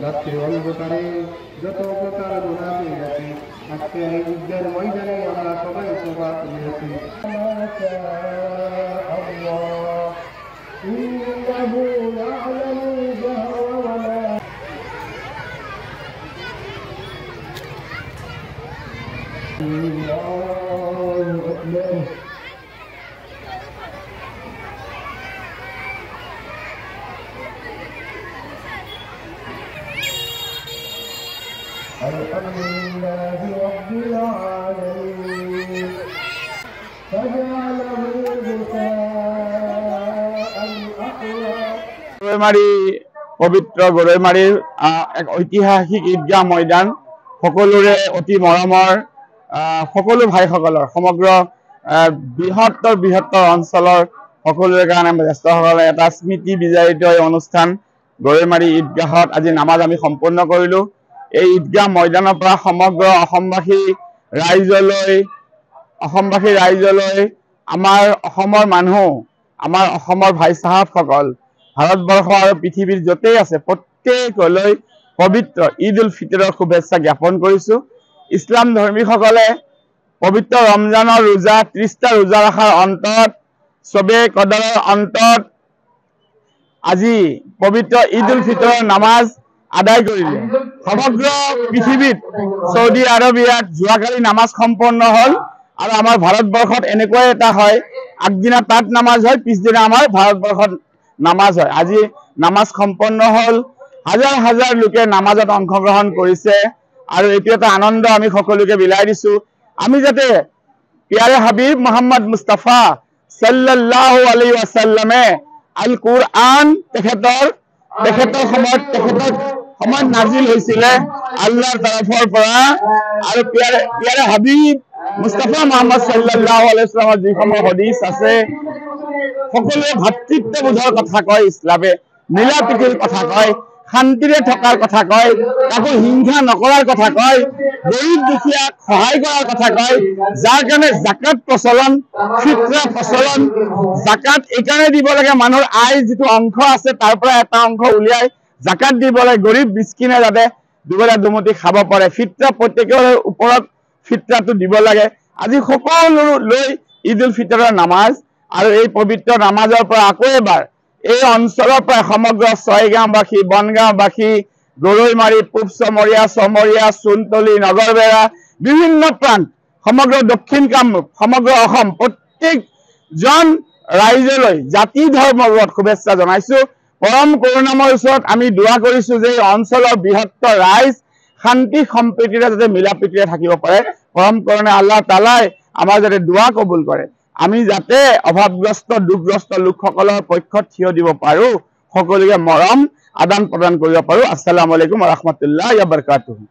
রাত্রি অন্ধকারে যত প্রকার গুনাহ করেছি আজকে এই ঈদের ময়দানে আমরা সবাই তওবা করেছি। ইন্নাহু ইয়ালামুল জাহরা ওয়া লা আল্লাহু আকবার। Alhamdulillahi Rabbil Alamin Faj'alahu ghutha'an ahwa। Goroimari পবিত্ৰ গৰৈমাৰীৰ এক ঐতিহাসিক ঈদগাহ ময়দান সকলোৰে অতি মৰমৰ সকলো ভাইসকলৰ সমগ্ৰ বৃহত্তৰ অঞ্চলৰ সকলোৰে কাৰণে জ্যেষ্ঠসকলে এটা স্মৃতি বিজড়িত অনুষ্ঠান গৰৈমাৰী ঈদগাহত আজি নামাজ আমি সম্পূৰ্ণ কৰিলো। এই ঈদগাহ ময়দানৰ পৰা সমগ্ৰ অসমবাসী ৰাইজলৈ আমাৰ অসমৰ মানুহ আমাৰ অসমৰ ভাই সাহাবসকল ভাৰতবৰ্ষ আৰু পৃথিৱীৰ য'তেই আছে প্ৰত্যেকলৈ পবিত্ৰ ঈদ উল ফিতৰৰ শুভেচ্ছা জ্ঞাপন কৰিছো। ইছলাম ধৰ্মীসকলে পবিত্ৰ ৰমজানৰ ৰোজা 30টা ৰোজা ৰখাৰ অন্তত চবে কদৰৰ অন্তত আজি পবিত্ৰ ঈদ উল ফিতৰৰ নামাজ আদায় কৰিলে। সমগ্ৰ পৃথিৱীত সৌদি আৰবিয়াত যোৱাকালি নামাজ সম্পন্ন হ'ল আৰু আমাৰ ভাৰতবৰ্ষত এনেকুৱাই এটা হয় আগদিনা তাত নামাজ হয় পিছদিনা আমাৰ ভাৰতবৰ্ষত নামাজ হয়। আজি নামাজ সম্পন্ন হ'ল, হাজাৰ হাজাৰ লোকে নামাজত অংশগ্ৰহণ কৰিছে আৰু এইটো এটা আনন্দ আমি সকলোকে বিলাই দিছো। আমি যাতে প্যাৰে হাবিব মোহাম্মদ মুস্তাফা সাল্লাল্লাহু আলাইহি ওয়াসাল্লামে আল কুৰআন তেখেতৰ সময়ত নাজিল হৈছিলে আল্লাহৰ তৰফৰ পৰা আৰু প্যাৰে হাবিব মুস্তাফা মোহাম্মদ সাল্লাল্লাহু আলাইহি ওয়াসাল্লামৰ যিসমূহ হাদিস আছে সকলোৱে ভাতৃত্ববোধৰ কথা কয়, ইছলামে মিলা প্ৰীতিৰ কথা কয়, শান্তিৰে থকাৰ কথা কয়, কাকো হিংসা নকৰাৰ কথা কয়, গৰীব দুখীয়াক সহায় কৰাৰ কথা কয়, যাৰ কাৰণে জাকাত প্ৰচলন ফিতৰা প্ৰচলন। জাকাত এইকাৰণে দিব লাগে মানুহৰ আয় যিটো অংশ আছে তাৰ পৰা এটা অংশ উলিয়াই জাকাত দিব লাগে, গৰীব মিসকিনে যাতে দুবেলা দুমুঠি খাব পাৰে। ফিতৰা প্ৰত্যেকৰ ওপৰত ফিতৰাটো দিব লাগে। আজি সকলো লৈ ঈদ উল ফিতৰৰ নামাজ আৰু এই পবিত্ৰ নামাজৰ পৰা আকৌ এবাৰ এই অঞ্চলৰ পৰা সমগ্ৰ ছয়গাঁওবাসী বনগাঁওবাসী গৰৈমাৰী পূব চমৰীয়া চোনতলী নগৰবেৰা বিভিন্ন প্ৰান্ত সমগ্ৰ দক্ষিণ কামৰূপ সমগ্ৰ অসম প্ৰত্যেকজন ৰাইজলৈ জাতি ধৰ্মৰ শুভেচ্ছা জনাইছো। পৰম কৰুণাময়ৰ ওচৰত আমি দোৱা কৰিছো যে এই অঞ্চলৰ বৃহত্তৰ ৰাইজ শান্তি সম্প্ৰীতিৰে যাতে মিলা প্ৰীতিৰে থাকিব পাৰে। পৰম কৰুণা আল্লাহ তাআলাই আমাৰ যাতে দোৱা কবুল কৰে, আমি যাতে অভাৱগ্ৰস্ত দুখগ্ৰস্ত লোকসকলৰ পক্ষত থিয় দিব পাৰো, সকলোকে মৰম আদান প্ৰদান কৰিব পাৰো। আসসালামু আলাইকুম ওয়া ৰাহমাতুল্লাহি ওয়া বাৰাকাতুহু।